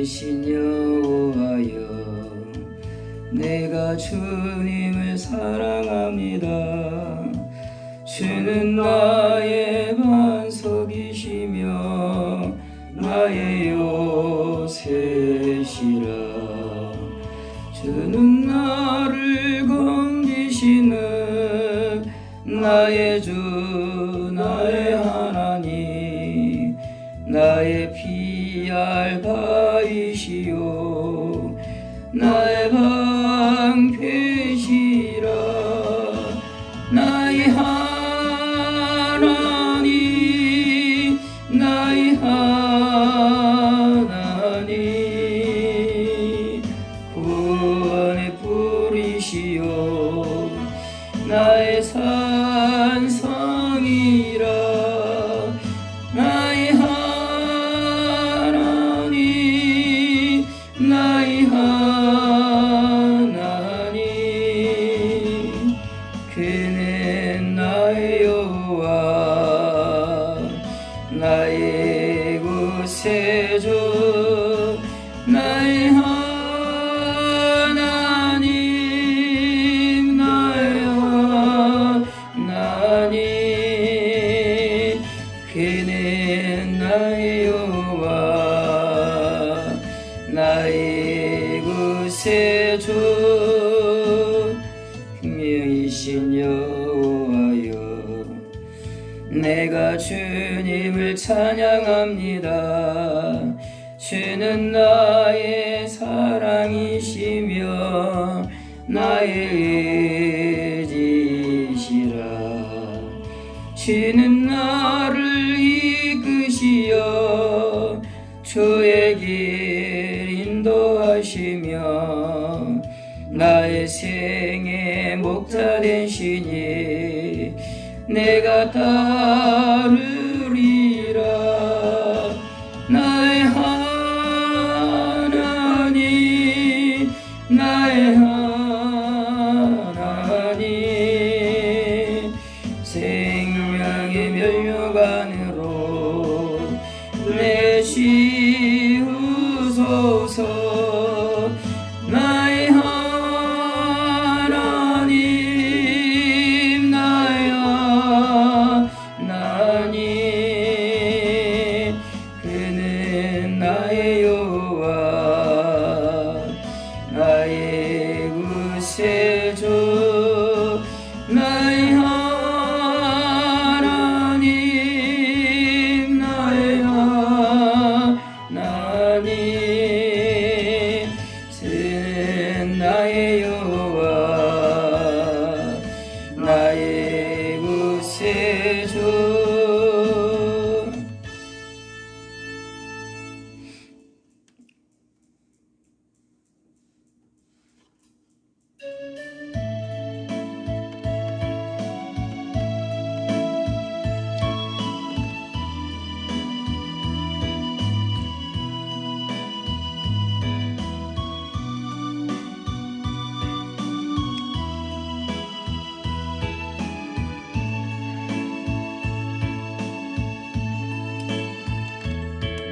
계신 여호와여, 내가 주님을 사랑합니다. 주는 나의 반석이시며 나의 요새시라. 주는 나를 건지시는 나의 주 나의 하나님, 나의 피할 바이시요 나의 방패시라. 나의 하나님, 나의 하나님, 구원의 뿌리시요 나의 산성이라. 나의 하나님, 나의 하나님, 그는 나의 여호와, 나의 구세주, 나의 하나님, 나의 하나님, 그는 나의 여호와, 나의 구세주, 분명이신 여호와여, 내가 주님을 찬양합니다. 주는 나의 사랑이시며 나의 의지시라. 주는 나를 이끄시어 주의 길 인도하시며 나의 생의 목자 되시니 내가 따르리라. 나의 하나님, 나의 하나님, 생명의 면류관으로 내시우소서. 나의 하나님, 나의 하나님, 그는 나의 여호와, 나의 구세주, 나의 하나님, 나의 하나님, 그는 나의 여호와, 나의 구세주.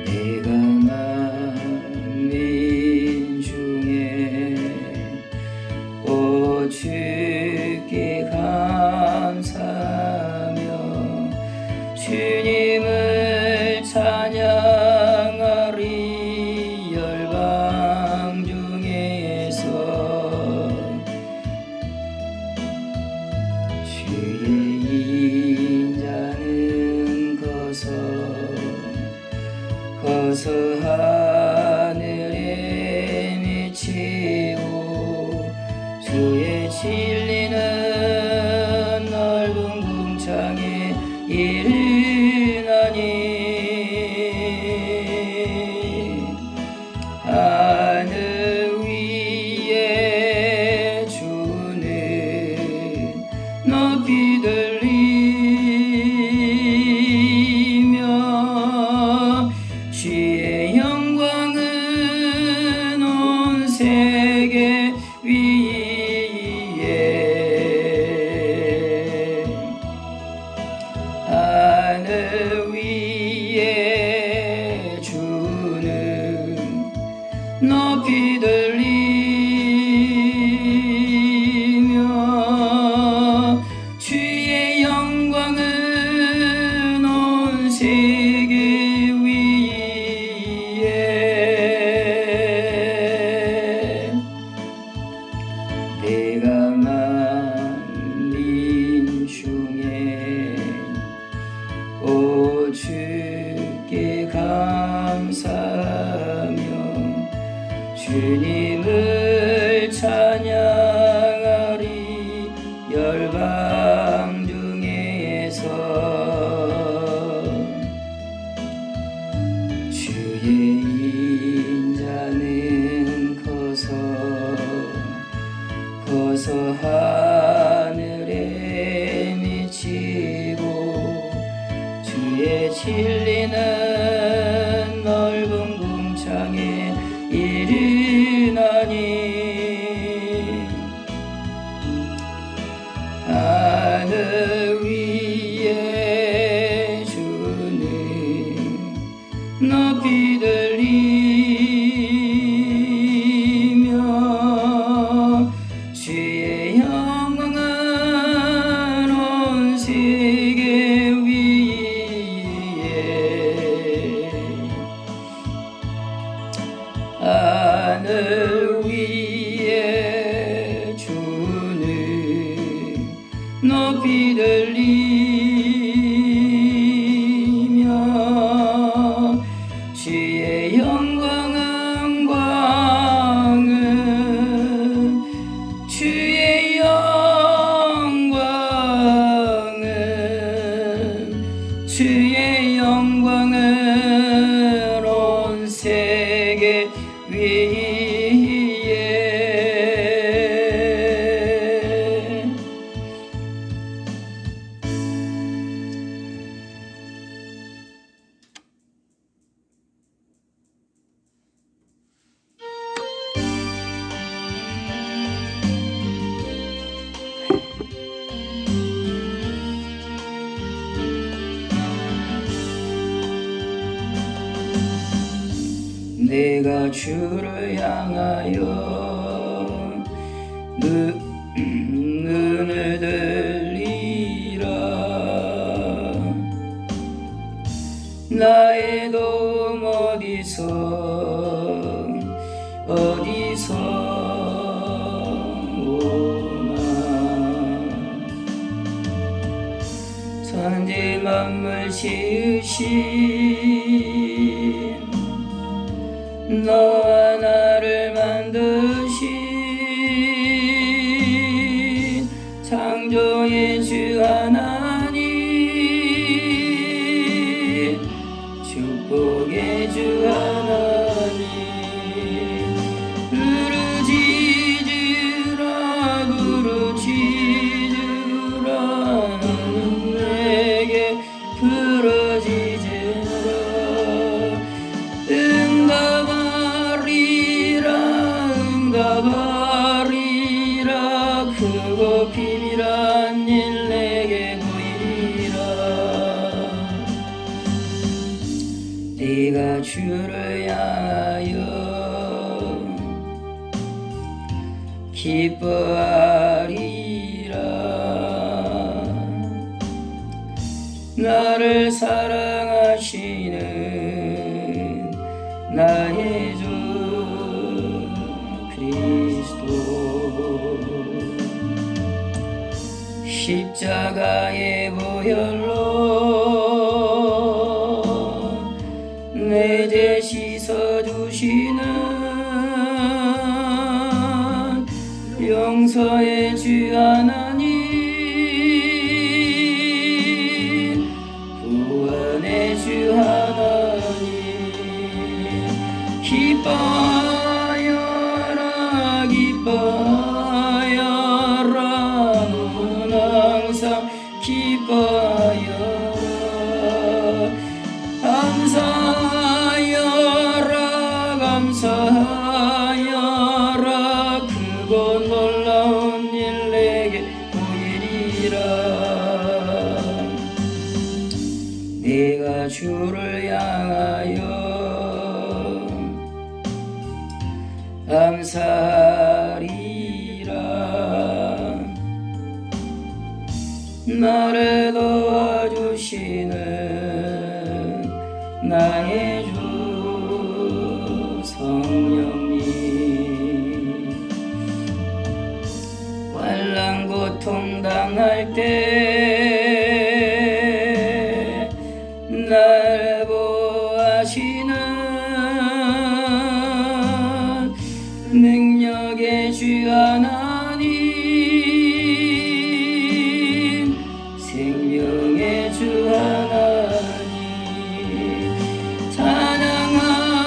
내가 만민 중에 오 주께 감사하며 주님을 찬양하리. 열방 중에서 주의 인자는 거서 하늘에 미치고 주의 진리는 넓은 궁창에 이르나니. 하늘 위에 주는 높이 들리며 주의 영광은 온 세계 위에. 하늘 위에 주는 또 주께 감사하며 주님을 찬양하리 열방 중에서 주의 인자는 커서 하늘에 미치고 주의 진리는 넓은 궁창에 이르나니 하늘 위에 주는 높이 들리며 주의 영광은 온 세계 위에 하늘 위에 주는 높이 들리며 주의 영광은 온 세계 위에 내가 주를 향하여 눈을 들리라 나의 도움 어디서 오나 천지 만물 지으신 너와 나를 만드신 창조의 주 하나님 축복의 주 하나님 부르짖으라 내게 부르짖으라 응답하리라 크고 비밀한 일 내게 보이리라 네가 주를 향하여 기뻐하리라 나를 사랑하시는 나의 주 그리스도 십자가의 보혈로 내 죄 씻어주시는 용서의 주 하나님 구원의 주 하나님 기뻐하여라 너는 항상 기뻐하여라 감사하여라 크고 놀라운 일 내게 보이리라 내가 주를 향하여 감사하리라 나를 도와주시는 나의 주 성령님 환난 고통 당할 때 날 보호하시는 능력의 주 하나님, 생명의 주 하나님, 찬양하여라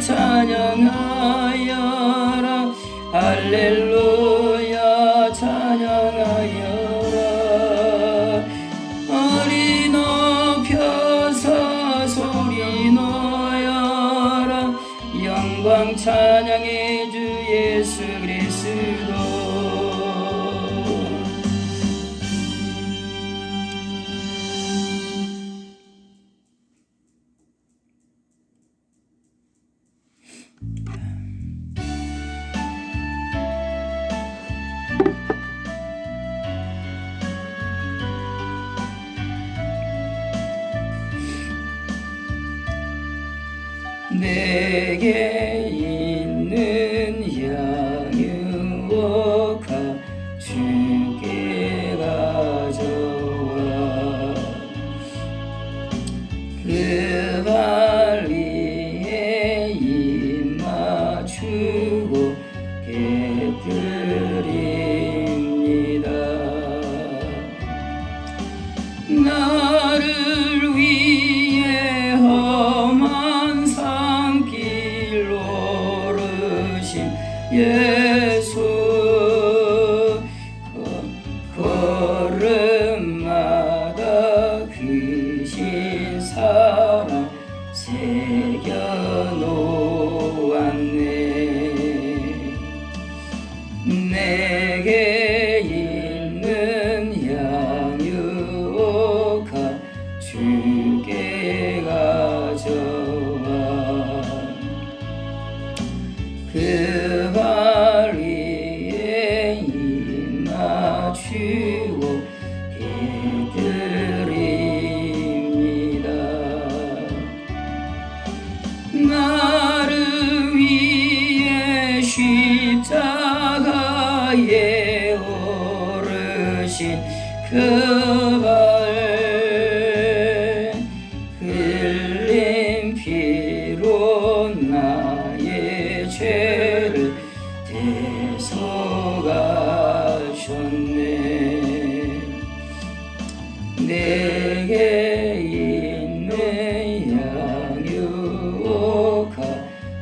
찬양하여라 할렐루야 찬양하여라. 머리 높여서 소리 놓여라 영광 찬양의 주 예수 그리스도. 내게 있는 양육과 주께 가져와 그 발 위에 입 맞추고 깨뜨립니다. 나를 위해 험한 산길 오르신 예수, 걸음마다 크신 사랑 새겨놓았네. 내게 있는 양육과 주께 가져와 그 발 위에 입 맞추고 깨뜨립니다. 나를 위해 십자가에 오르신 그 발 흘린 피로 나의 죄를 대속하셨네. 내게 있는 양육과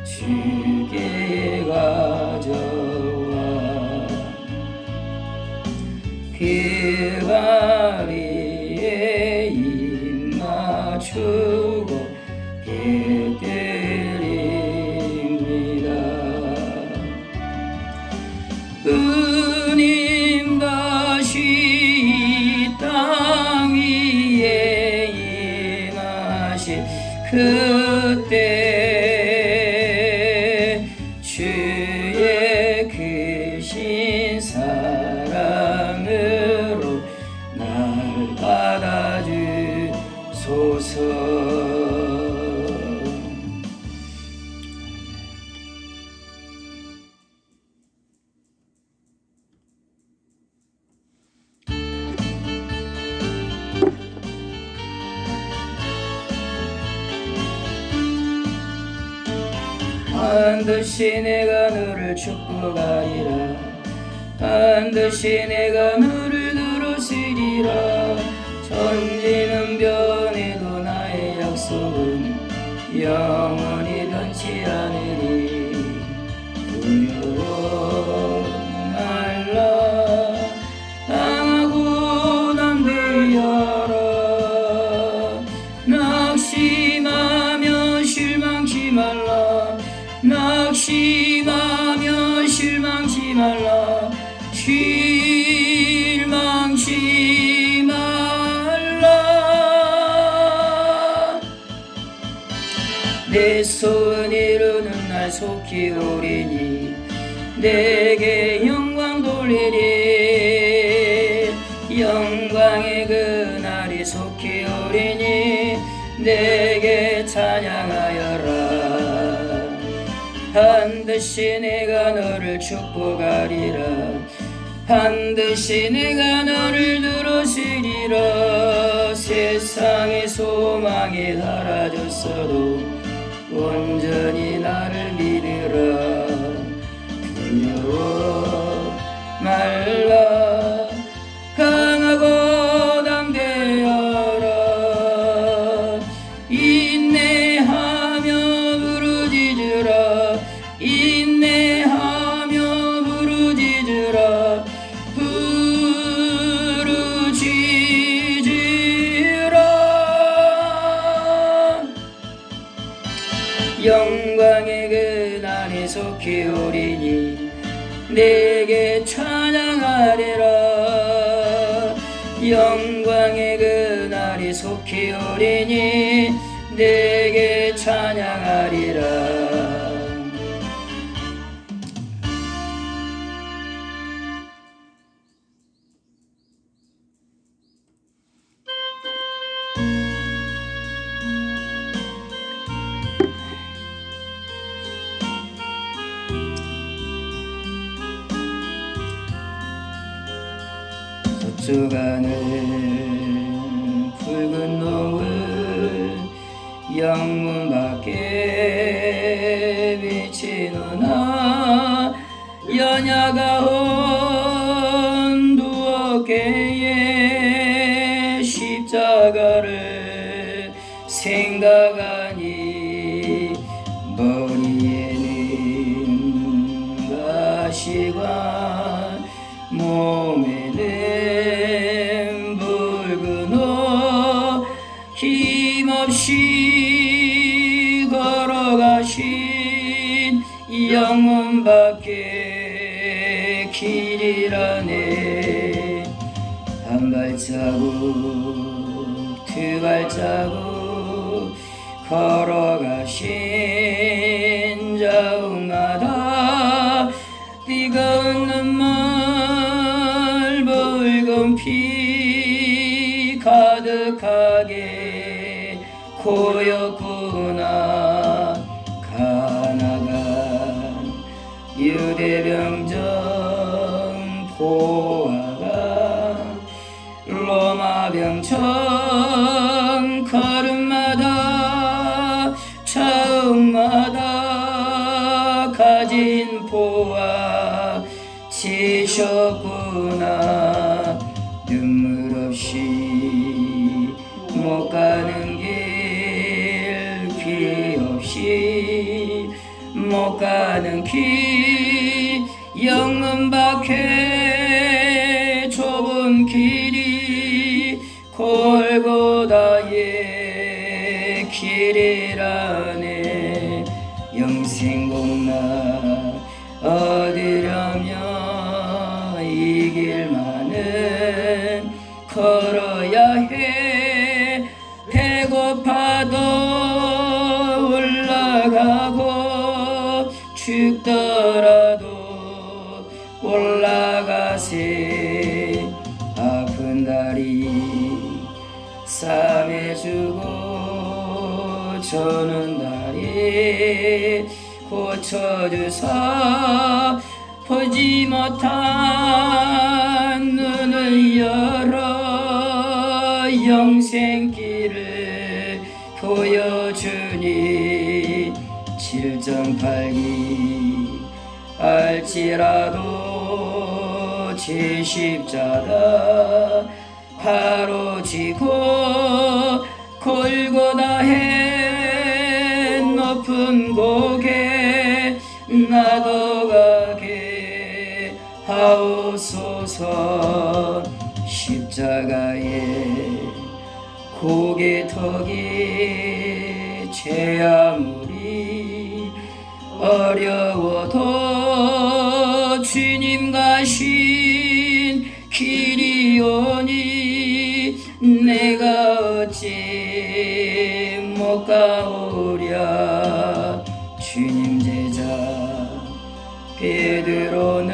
주께 가져와 그 발 위에 입 맞추고 깨뜨립니다. 주님 다시 이 땅 위에 임하실 그때 주의 크신 사랑으로 날 받아주소서. 반드시 내가 너를 축복하리라. 반드시 내가 너를 들으시리라. 천지는 변해도 나의 약속은 영원히 변치 않으리. 두려워 말라. 당하고 담대하라. 낙심하며 실망치 말라. 낙심하며 실망치 말라. 실망치 말라. 내 소원 이루는 날 속히 오리니 내게 영광 돌리리. 영광의 그날이 속히 오리니 내게 찬양하여라. 반드시 내가 너를 축복하리라. 반드시 내가 너를 들어주리라. 세상의 소망이 사라졌어도 온전히 나를 믿으라. 두려워 말라. 강하고 담대하라. 인내하며 부르짖으라. 인내하며 부르짖으라. 부르짖으라. 영광의 그날이 속히 오리니 내게 찬양하리라. 영광의 그날이 속히 오리니 내게 찬양하리라. 서쪽 하늘 붉은 노을 영문 밖에 비치노나 연야가 온두어깨에 십자가를 생각하니 머리에는 가시관 몸에는 붉은 옷 힘없이 걸어가신 영혼 밖에 길이라네. 한 발자국 두 발자국 걸어가신 자웅하다. 뜨거운 눈물 붉은 피 가득하게 고였구나. 가나간 유대병정 포화가 로마 병정 걸음마다 차음마다 가진 포화 지셨구나. 눈물 없이 못 가는 길, 피 없이 못 가는 길, 영문 밖에 좁은 길이 골고다의 길이라네. 영생공나 얻으려면 이 길만은 걸어야 해. 배고파도 올라가고 죽더라도 올라가세. 아픈 다리 싸매주고 저는 다리 고쳐주사. 보지 못한 눈을 열어 영생길을 보여주니. 7.8기 알지라도 제 십자가 바로 지고 골고다해 높은 고개 나도 가게 하옵소서. 십자가에 고개 턱이 제 아무리 어려워도 주님 가신 길이오니 내가 어찌 못 가오랴. 주님 제자 베드로는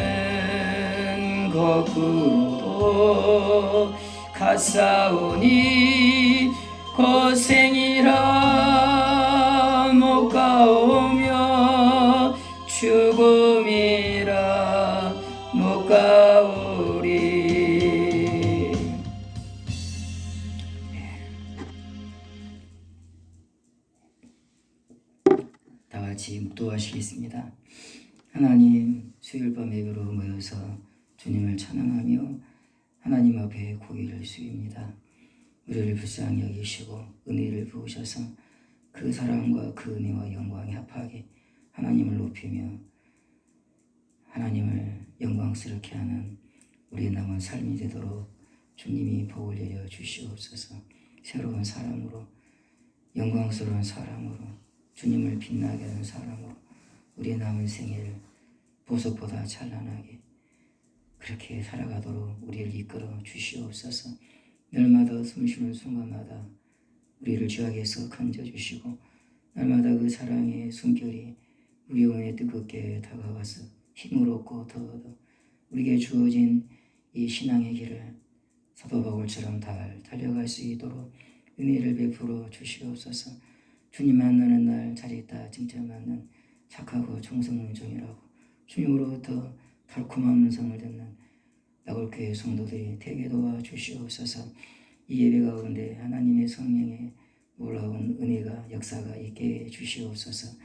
거꾸로도 갔사오니 고생이라 못 가오며 죽음이라 못 가오랴. 같이 묵도하시겠습니다. 하나님, 수요일 밤 예배로 모여서 주님을 찬양하며 하나님 앞에 고개를 숙입니다. 우리를 불쌍히 여기시고 은혜를 부으셔서 그 사랑과 그 은혜와 영광이 합하게 하나님을 높이며 하나님을 영광스럽게 하는 우리의 남은 삶이 되도록 주님이 복을 내려 주시옵소서. 새로운 사람으로, 영광스러운 사람으로, 주님을 빛나게 하는 사람으로 우리의 남은 생애를 보석보다 찬란하게 그렇게 살아가도록 우리를 이끌어 주시옵소서. 날마다 숨쉬는 순간마다 우리를 주에게서 건져주시고 날마다 그 사랑의 숨결이 우리 영혼에 뜨겁게 다가와서 힘을 얻고 더더 우리에게 주어진 이 신앙의 길을 사도 바울처럼 달려갈 수 있도록 은혜를 베풀어 주시옵소서. 주님 만나는 날 자리있다 칭찬받는 착하고 정성의 종이라고 주님으로부터 달콤한 음성을 듣는 나골교회 성도들이 되게 도와주시옵소서. 이 예배 가운데 하나님의 성령의 놀라운 은혜가 역사가 있게 해주시옵소서.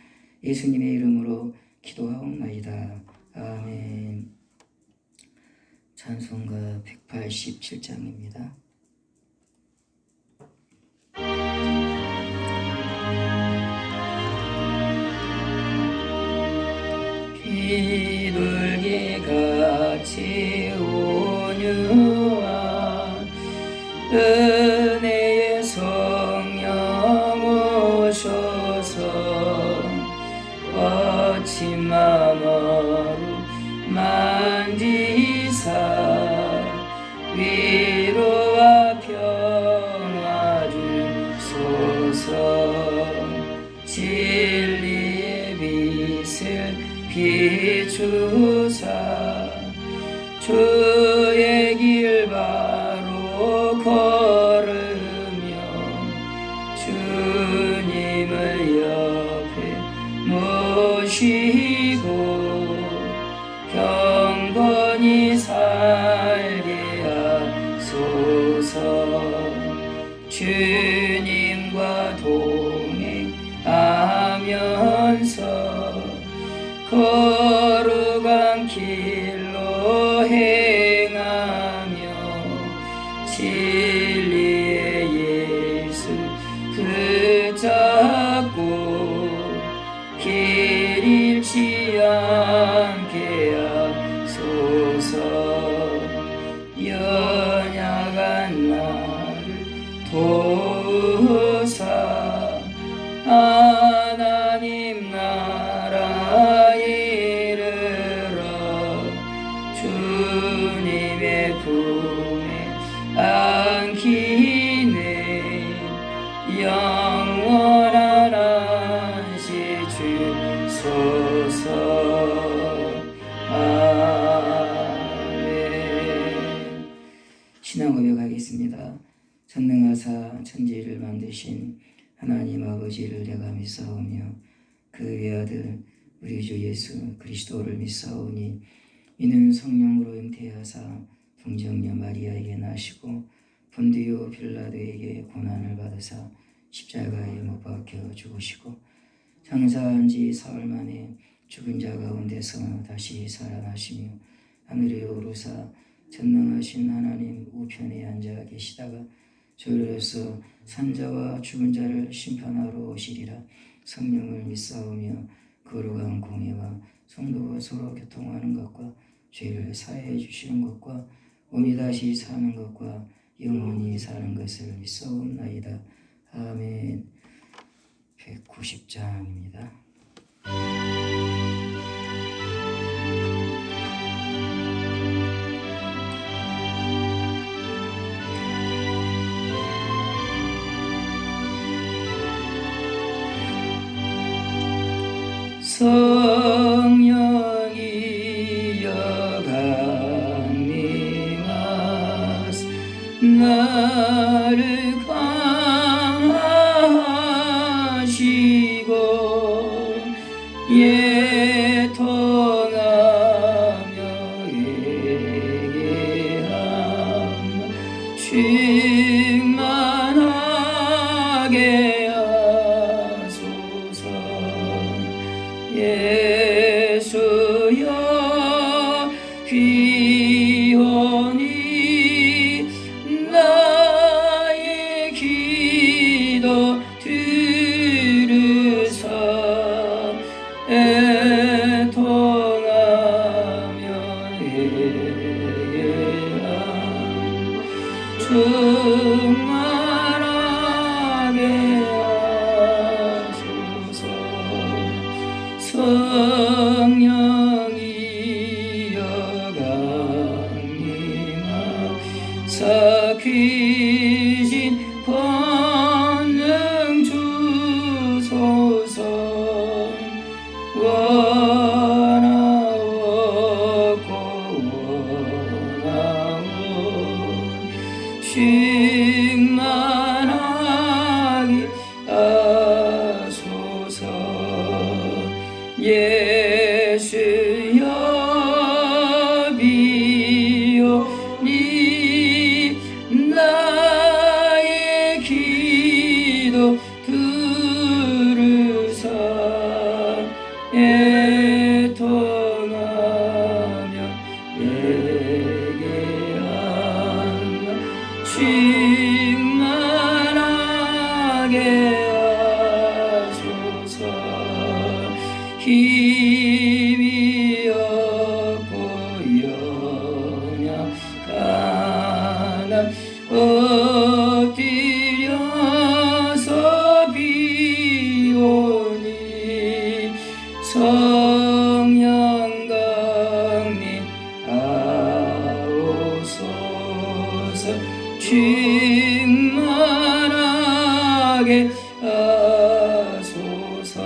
예수님의 이름으로 기도하옵나이다. 아멘. 찬송가 187장입니다. 비둘기같이 온유한 은혜의 성령 오셔서 거친 마음으로 만지사 위로와 평화 주소서. 진리의 빛을 비추사 주의 길 바로 걸으며 주님을 옆에 모시고 경건히 살게 하소서. 주님과 동행하면서 거룩한 길로 행하며 진리의 예수 붙잡고 길 잃지 않게 하소서. 연약한 나를 도우사 하나님 나라에 이르러 주님의 품에 안기네 영원한 안식 주소서. 아멘. 신앙 고백하겠습니다. 전능하사 천지를 만드신 하나님 아버지를 내가 믿사오며 그 외아들 우리 주 예수 그리스도를 믿사오니 이는 성령으로 잉태하사 동정녀 마리아에게 나시고 본디오 빌라도에게 고난을 받으사 십자가에 못 박혀 죽으시고 장사한 지 사흘 만에 죽은 자 가운데서 다시 살아나시며 하늘에 오르사 전능하신 하나님 우편에 앉아 계시다가 저희로서 산자와 죽은 자를 심판하러 오시리라. 성령을 믿사오며 거룩한 공예와 성도가 서로 교통하는 것과 죄를 사해해 주시는 것과 몸이 다시 사는 것과 영원히 사는 것을 믿사옵나이다. 아멘. 190장입니다. 성령이 여강림하사 나를 강하시고 예통하며 회개하며 충만하게 하소서. 들으사 애통하며 예배하라. 충만하게 하소서. 성령이여 강림하사 귀신 권능 주소서. 원하옵고 원하옵 충만하게 하소서. 예수여 비오니 나의 기도 들으사 애통하며 예배하라. 충만하게 하소서. 힘이 없고 연약한 엎드려서 비오니 성령 강림 하옵소서. 충만하게 하소서.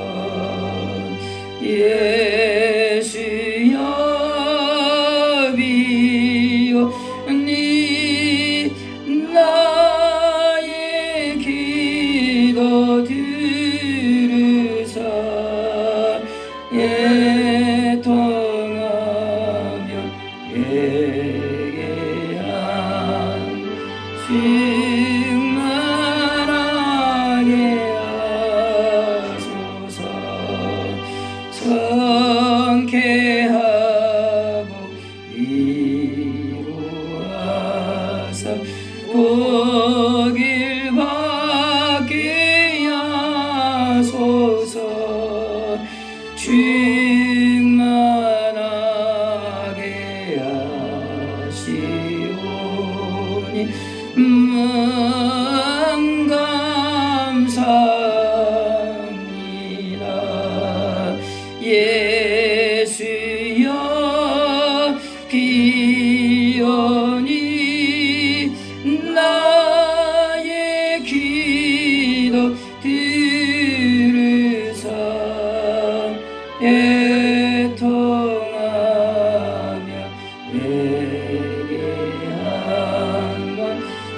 예수여 비오니 나의 기도 들으사 애통하며 예배하라. 충만하게 하소서. 성쾌하고 위로하사 복을 받게 하소서. 충만하게 하시오니 감사합니다. 예수여 비오니 나의 기도 들으사 애통하며 예배하라.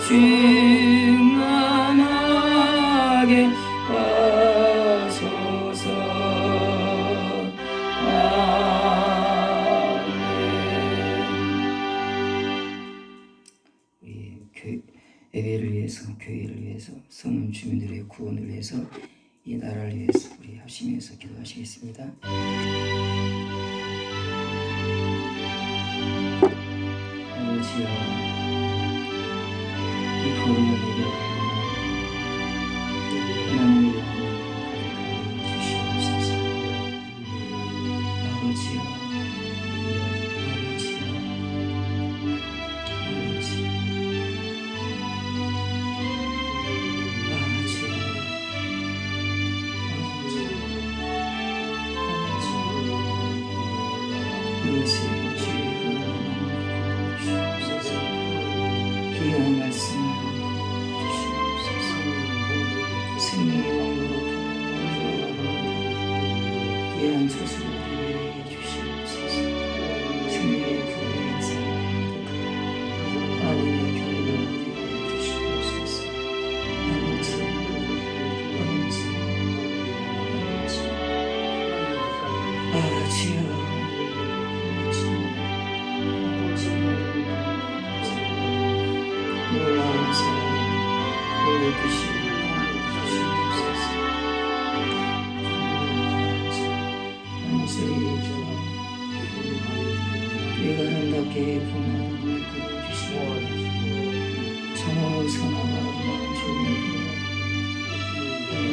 충만하게 하소서. 예배를 위해서, 교회를 위해서, 성은 주민들의 구원을 위해서, 이 나라를 위해서 우리 합심해서 기도하시겠습니다. 아버지여, 이 거룩한 예배를 하나님의 영광을 가득하게 주시옵소서. 아버지여, 아버지여, 이것을 주의 주시옵소서. 귀한 말씀을 주시옵소서. 생명의 왕으로 귀한 소수를 주시옵소서. 생명의 구원의 행사를 하나님의 교회가 되게 주시옵소서. 아버지, 아버지여, 놀라워서 너의 뜻이 주시옵소서.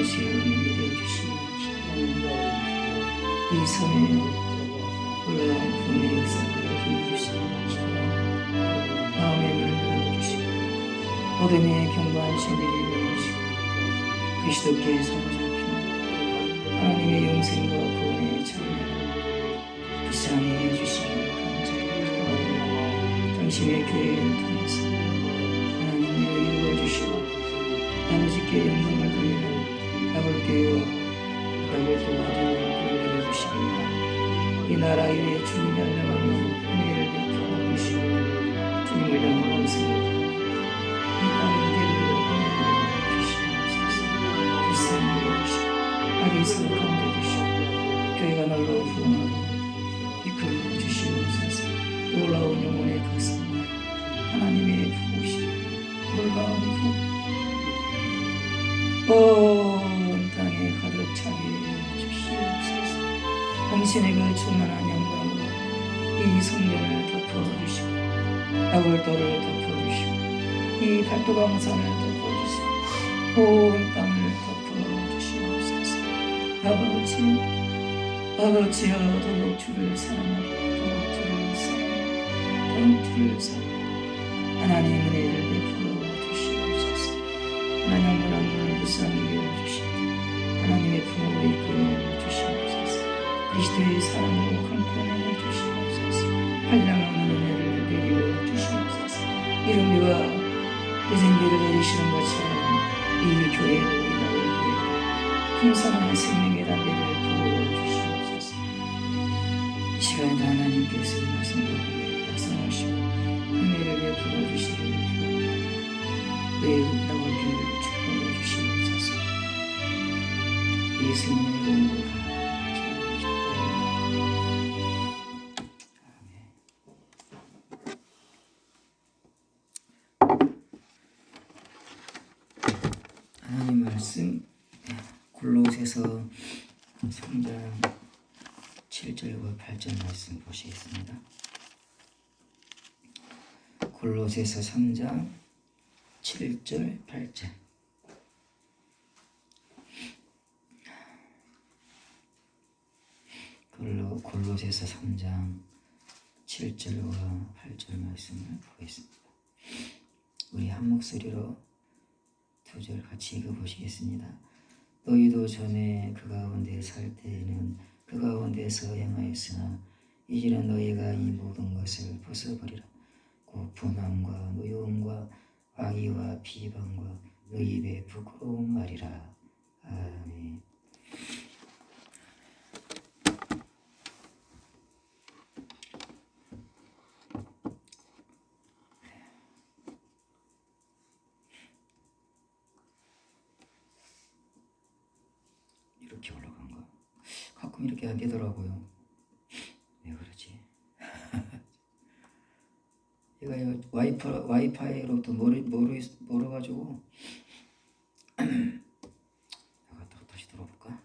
아버지여 내려 주시옵시고 이 섬에 올라온 구원의 역사를 보여주시옵시고 마음의 문을 열어주시고 어둠의 경고한 신들이 무너지고 그리스도께 사로잡힌 하나님의 영생과 구원의 참여를 불쌍히 해주시기를 감사드립니다. 당신의 교회를 통해서 하나님을 이루어주시고 아버지께 영광을 돌리는 나골교회와 나골교와 되는 교회를 주시기를 이 나라 위에 주님이 알려가는 은혜를 베풀어 주시고 주님을 향한 모습을 이 땅의 대를 은혜를 주시옵소서. 불쌍히 여기시고 악에서 건져주시고 교회가 날로 후원하도록 이끌어 주시옵소서. 놀라운 영혼의 각성과 하나님의 부으심 놀라운 후 온 땅에 가득 차게 해주시옵소서. 당신의 그 충만한 영광으로 이 성전을 덮어주시고 나골도를 덮어주시고 이 발도강산을 덮어주시고 온 땅을 덮어주시옵소서. 아버지여 더욱 주를 사랑하고 더욱 주를 사랑하고 더욱 주를 사랑하고 하나님 은혜를 베풀어 주시옵소서. 하나님 문을 불쌍히 여겨주시고 하나님의 품으로 이끌어 주시옵소서. 그리스도의 사랑으로 강권해 주시옵소서. 한량없는 은혜를 내려 주시옵소서. 이런 비가 늦은 비를 내리시는 것처럼 이 교회도 이 나홀교회도 풍성한 생명의 담배를 부어 주시옵소서. 이 시간에도 하나님께서 말씀과 함께 역사하시고 은혜를 베풀어 주시기를 기도합니다. 내 나홀교회를 축복해 주시옵소서. 예수님의 이름으로 하나님 말씀 골로새서 3장 7절과 8절 말씀 보시겠습니다. 골로새서 3장 7절 8절 골로새서 3장 7절과 8절 말씀을 보겠습니다. 우리 한 목소리로 두 절 같이 읽어보시겠습니다. 너희도 전에 그 가운데 살 때에는 그 가운데서 행하였으나 이제는 너희가 이 모든 것을 벗어버리라. 곧 분함과 노여움과 악의와 비방과 너희 입에 부끄러운 말이라. 아멘. 이렇게 올라간 거 가끔 이렇게 안 되더라고요. 왜 그러지? 얘가 와이파이로부터 멀어가지고 내가 다시 들어볼까?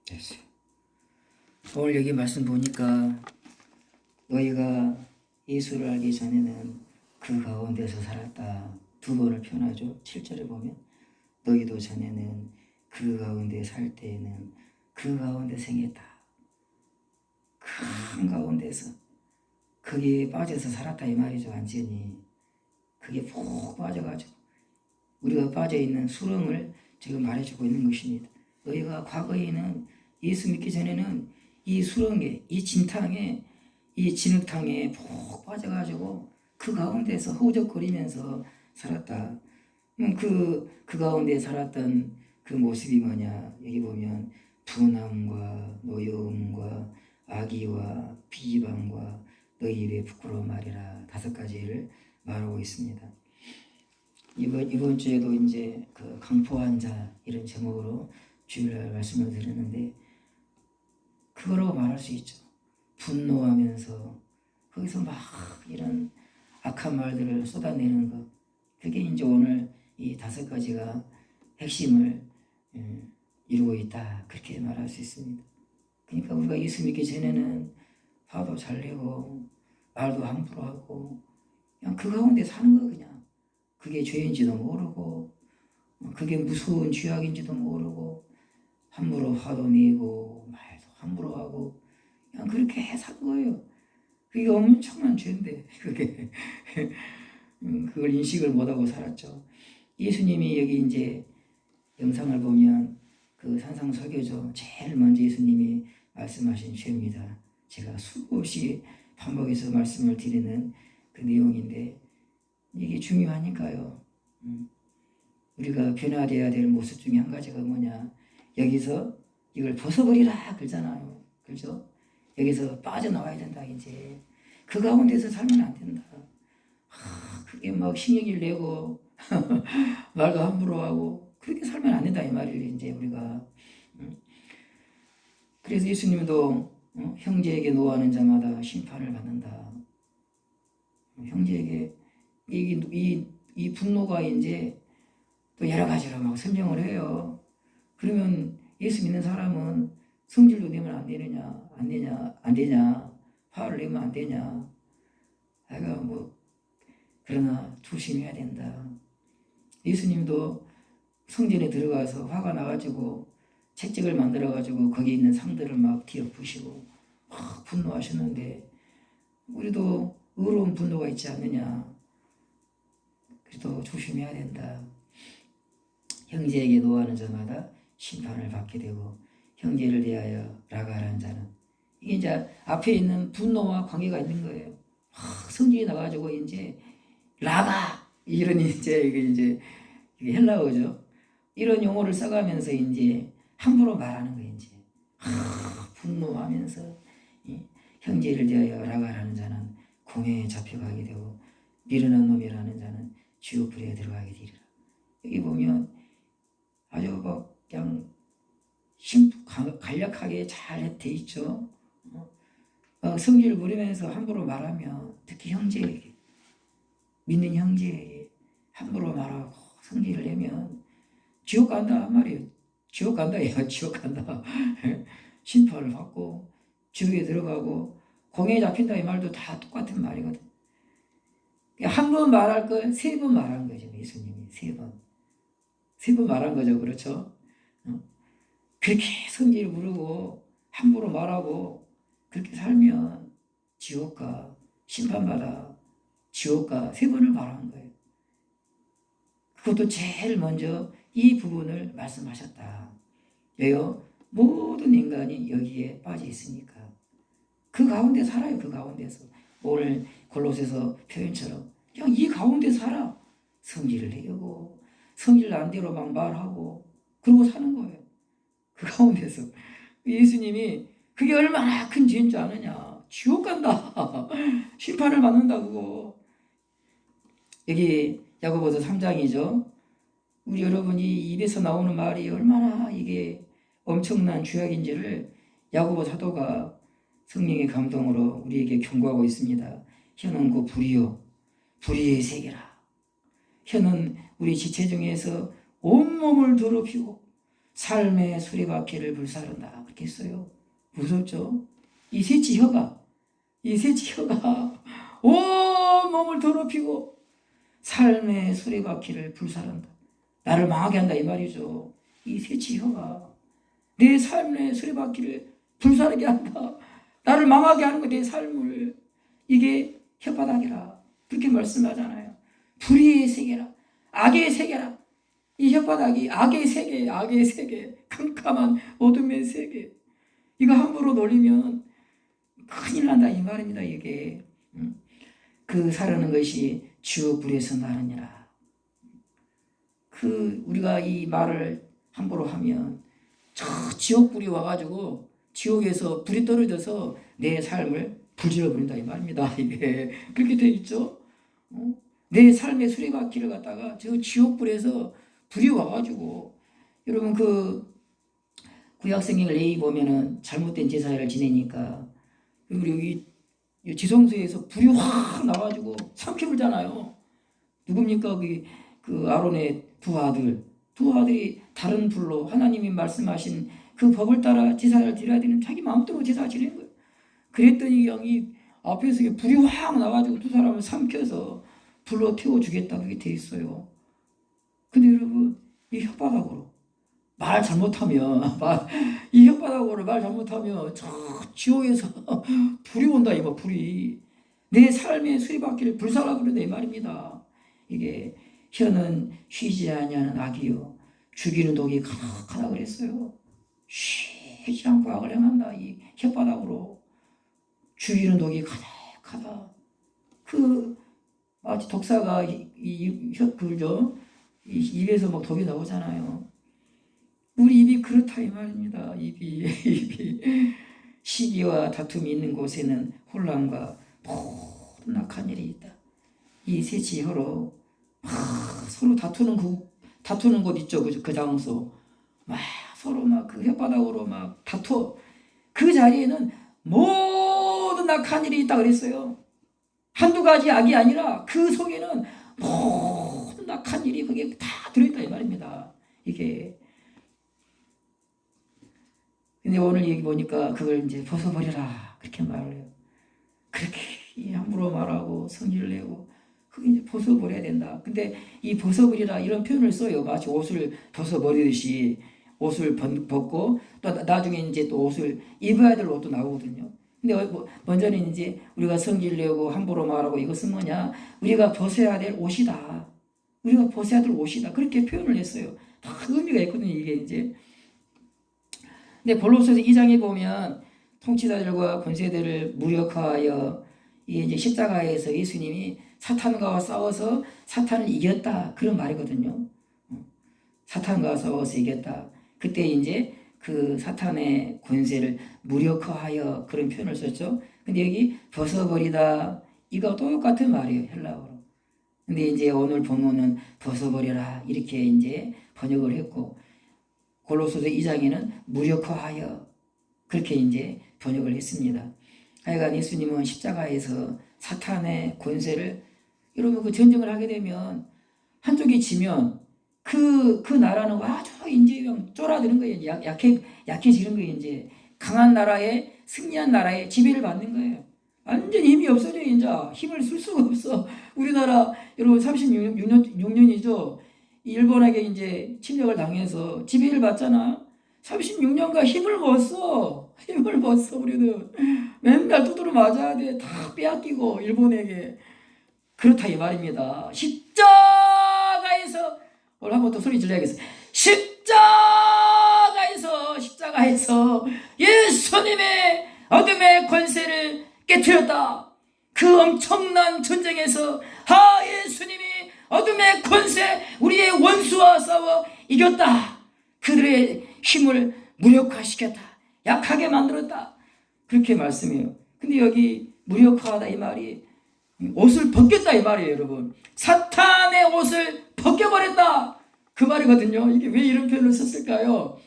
됐어요. 오늘 여기 말씀 보니까 너희가 예수를 알기 전에는 그 가운데서 살았다. 두 번을 표현하죠. 7절에 보면 너희도 전에는 그 가운데 살 때에는 그 가운데 생했다. 큰 가운데서 거기에 빠져서 살았다 이 말이죠. 완전히 그게 푹 빠져가지고 우리가 빠져있는 수렁을 지금 말해주고 있는 것입니다. 너희가 과거에는 예수 믿기 전에는 이 수렁에 이 진탕에 이 진흙탕에 푹 빠져가지고 그 가운데서 허우적거리면서 살았다. 그 가운데 살았던 그 모습이 뭐냐? 여기 보면 분함과 노여움과 악의와 비방과 너희 입에 부끄러운 말이라 5가지를 말하고 있습니다. 이번 주에도 이제 그 강포한 자 이런 제목으로 주일날 말씀을 드렸는데 그거라고 말할 수 있죠. 분노하면서 거기서 막 이런 악한 말들을 쏟아내는 것. 그게 이제 오늘 이 5가지가 핵심을 이루고 있다. 그렇게 말할 수 있습니다. 그러니까 우리가 예수 믿기 전에는 화도 잘 내고 말도 함부로 하고 그냥 그 가운데 사는 거 그냥. 그게 죄인지도 모르고 그게 무서운 죄악인지도 모르고 함부로 화도 내고 말도 함부로 하고 그냥 그렇게 산 거예요. 그게 엄청난 죄인데 그게 그걸 인식을 못하고 살았죠. 예수님이 여기 이제 영상을 보면 그 산상설교죠. 제일 먼저 예수님이 말씀하신 죄입니다. 제가 수없이 반복해서 말씀을 드리는 그 내용인데 이게 중요하니까요. 우리가 변화되어야 될 모습 중에 한 가지가 뭐냐. 여기서 이걸 벗어버리라 그러잖아요. 그렇죠? 여기서 빠져나와야 된다 이제. 그 가운데서 살면 안 된다. 그게 막 신경질 내고 말도 함부로 하고 그렇게 살면 안 된다 이 말이에요. 이제 우리가. 그래서 예수님도 형제에게 노하는 자마다 심판을 받는다. 형제에게 이 분노가 이제 또 여러 가지로 막 설명을 해요. 그러면 예수 믿는 사람은 성질도 내면 안 되느냐, 안 되냐, 화를 내면 안 되냐. 내가 그러나 조심해야 된다. 예수님도 성전에 들어가서 화가 나가지고 채찍을 만들어가지고 거기 있는 상들을 막 뒤엎으시고 분노하셨는데 우리도 의로운 분노가 있지 않느냐. 그래도 조심해야 된다. 형제에게 노하는 자마다 심판을 받게 되고 형제를 대하여 라가라는 자는 이게 이제 앞에 있는 분노와 관계가 있는 거예요. 성질이 나가지고 이제 라가 이런 이게 헬라어죠. 이런 용어를 써가면서 이제 함부로 말하는 거예요. 이제 분노하면서 형제를 대하여 라가라는 자는 공회에 잡혀가게 되고 미련한 놈이라는 자는 지옥불에 들어가게 되리라. 여기 보면 아주 그냥 간략하게 잘 돼 있죠. 성질을 부리면서 함부로 말하면 특히 형제에게 믿는 형제에게 함부로 말하고 성질을 내면 지옥 간다 말이에요. 지옥 간다. 야 지옥 간다. 심판을 받고 지옥에 들어가고 공회에 잡힌다 이 말도 다 똑같은 말이거든. 한 번 말할 걸 세 번 말한 거죠. 예수님이 세 번 말한 거죠. 그렇죠? 그렇게 성질을 부르고 함부로 말하고 그렇게 살면 지옥과 심판받아 지옥과 세 번을 말한 거예요. 그것도 제일 먼저 이 부분을 말씀하셨다. 왜요? 모든 인간이 여기에 빠져 있으니까. 그 가운데 살아요. 그 가운데서. 오늘 골로새서 표현처럼 그냥 이 가운데 살아. 성질을 내고 성질 난 대로 막 말하고 그러고 사는 거예요. 그 가운데서. 예수님이 그게 얼마나 큰 죄인 줄 아느냐. 지옥 간다. 심판을 받는다 그거. 여기 야고보서 3장이죠. 우리 여러분이 입에서 나오는 말이 얼마나 이게 엄청난 죄악인지를 야고보 사도가 성령의 감동으로 우리에게 경고하고 있습니다. 혀는 그 불의의 세계라. 혀는 우리 지체 중에서 온몸을 더럽히고 삶의 수레바퀴를 불사른다. 그렇게 했어요. 무섭죠? 이 셋째 혀가 온몸을 더럽히고 삶의 수레바퀴를 불사른다. 나를 망하게 한다 이 말이죠. 이 셋째 혀가 내 삶의 수레바퀴를 불사르게 한다. 나를 망하게 하는 거 내 삶을. 이게 혓바닥이라. 그렇게 말씀하잖아요. 불의의 세계라. 악의 세계라. 이 혓바닥이 악의 세계. 캄캄한 어둠의 세계. 이거 함부로 놀리면 큰일 난다 이 말입니다. 이게. 그 사르는 것이 지옥 불에서 나느니라. 우리가 이 말을 함부로 하면 저 지옥 불이 와가지고 지옥에서 불이 떨어져서 내 삶을 불질러 버린다 이 말입니다. 이게 그렇게 돼 있죠. 내 삶의 수레바퀴를 갖다가 저 지옥불에서 불이 와가지고 여러분 구약성경 레위 보면은 잘못된 제사를 지내니까 그리고 여기 지성소에서 불이 확 나가지고 삼켜불잖아요. 누굽니까? 그 아론의 두 아들이 다른 불로 하나님이 말씀하신 그 법을 따라 제사를 드려야 되는 자기 마음대로 제사 지내는 거예요. 그랬더니 영이 앞에서 불이 확 나가지고 두 사람을 삼켜서 불로 태워 주겠다 그렇게 돼 있어요. 근데 여러분 이 혓바닥으로 말 잘못하면 이 혓바닥으로 말 잘못하면 저 지옥에서 불이 온다 이거 불이 내 삶의 수리바퀴를 불살라 그런다 이 말입니다. 이게 혀는 쉬지 아니하는 악이요 죽이는 독이 가득하다 그랬어요. 쉬지 않고 악을 행한다 이 혓바닥으로 죽이는 독이 가득하다. 그 마치 독사가 그죠 입에서 막 독이 나오잖아요. 우리 입이 그렇다 이 말입니다. 입이 시기와 다툼이 있는 곳에는 혼란과 모든 악한 일이 있다. 이 셋이 혀로 서로 다투는 곳 있죠. 그 장소 막 서로 막 그 혓바닥으로 막 다투어 그 자리에는 모든 악한 일이 있다 그랬어요. 한두 가지 악이 아니라 그 속에는 모든 악한 일이 그게 다 들어있다 이 말입니다. 이게 근데 오늘 얘기 보니까 그걸 이제 벗어버려라 그렇게 말을 해요. 그렇게 함부로 말하고 성질을 내고 그게 이제 벗어버려야 된다. 근데 이 벗어버리라 이런 표현을 써요. 마치 옷을 벗어버리듯이 옷을 벗고 또 나중에 이제 또 옷을 입어야 될 옷도 나오거든요. 근데 먼저는 이제 우리가 성질 내고 함부로 말하고 이것은 뭐냐? 우리가 벗어야 될 옷이다. 우리가 벗어야 될 옷이다. 그렇게 표현을 했어요. 다 의미가 있거든요. 이게 이제. 근데 골로새서 2장에 보면 통치자들과 권세들을 무력화하여 이게 이제 십자가에서 예수님이 사탄과 싸워서 사탄을 이겼다 그런 말이거든요. 사탄과 싸워서 이겼다. 그때 이제 그 사탄의 권세를 무력화하여 그런 표현을 썼죠. 근데 여기 벗어버리다 이거 똑같은 말이에요. 헬라어로. 근데 이제 오늘 본문은 벗어버려라 이렇게 이제 번역을 했고 골로새서 2장에는 무력화하여 그렇게 이제 번역을 했습니다. 하여간 예수님은 십자가에서 사탄의 권세를 여러분 그 전쟁을 하게 되면 한쪽이 지면 그 나라는 아주 이제 쫄아드는 거예요. 약해지는 거예요. 이제 강한 나라에 승리한 나라에 지배를 받는 거예요. 완전 힘이 없어져요. 이제 힘을 쓸 수가 없어. 우리나라 여러분 36년이죠. 일본에게 이제 침략을 당해서 지배를 받잖아. 36년간 힘을 못 써. 우리는 맨날 두드러 맞아야 돼. 다 빼앗기고 일본에게. 그렇다 이 말입니다. 십자가에서 오늘 한 번 더 소리 질러야겠어. 십자가에서 예수님의 어둠의 권세를 깨뜨렸다. 그 엄청난 전쟁에서 예수님이 어둠의 권세 우리의 원수와 싸워 이겼다. 그들의 힘을 무력화시켰다. 약하게 만들었다. 그렇게 말씀해요. 근데 여기 무력화하다 이 말이 옷을 벗겼다 이 말이에요. 여러분 사탄의 옷을 벗겨버렸다 그 말이거든요. 이게 왜 이런 표현을 썼을까요?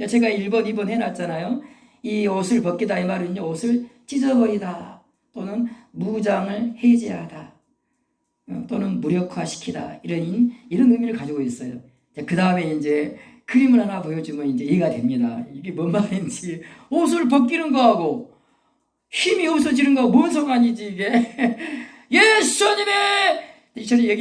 제가 1번 2번 해놨잖아요. 이 옷을 벗기다 이 말은요 옷을 찢어버리다 또는 무장을 해제하다 또는 무력화시키다 이런 의미를 가지고 있어요. 그 다음에 이제 그림을 하나 보여주면 이제 이해가 됩니다. 이게 뭔 말인지. 옷을 벗기는 거하고 힘이 없어지는 거하고 뭔 상관이지 이게. 예수님의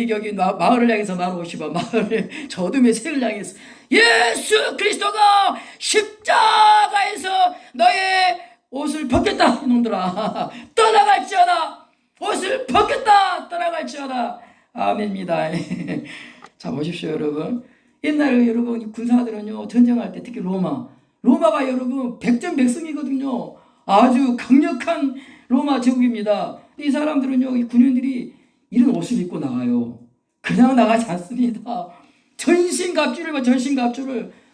여기 마을을 향해서 말하시고 마을을 저 어둠의 색을 향해서 예수 그리스도가 십자가에서 너의 옷을 벗겼다 이놈들아 떠나갈지어다. 옷을 벗겼다 떠나갈지어다. 아멘입니다. 자 보십시오 여러분. 옛날에 여러분 군사들은요 전쟁할 때 특히 로마가 여러분 백전백승이거든요. 아주 강력한 로마 제국입니다. 이 사람들은요 이 군인들이 이런 옷을 입고 나가요. 그냥 나가지 않습니다. 전신갑주를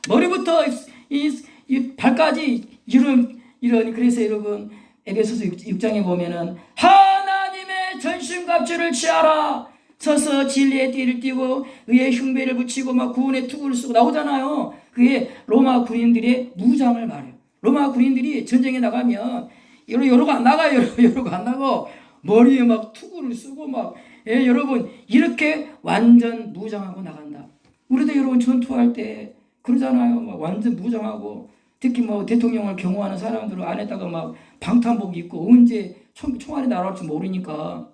머리부터 이 발까지 이런 그래서 여러분 에베소서 6장에 보면은 하나님의 전신갑주를 취하라. 서서 진리의 띠를 띠고 의의 흉배를 붙이고 막 구원의 투구를 쓰고 나오잖아요. 그게 로마 군인들의 무장을 말해요. 로마 군인들이 전쟁에 나가면 이러고 안 나가요. 이러고 안 나고 머리에 막 투구를 쓰고 막 여러분 이렇게 완전 무장하고 나간다. 우리도 여러분 전투할 때 그러잖아요. 막 완전 무장하고 특히 뭐 대통령을 경호하는 사람들은 안에다가 막 방탄복 입고 언제 총알이 날아올지 모르니까.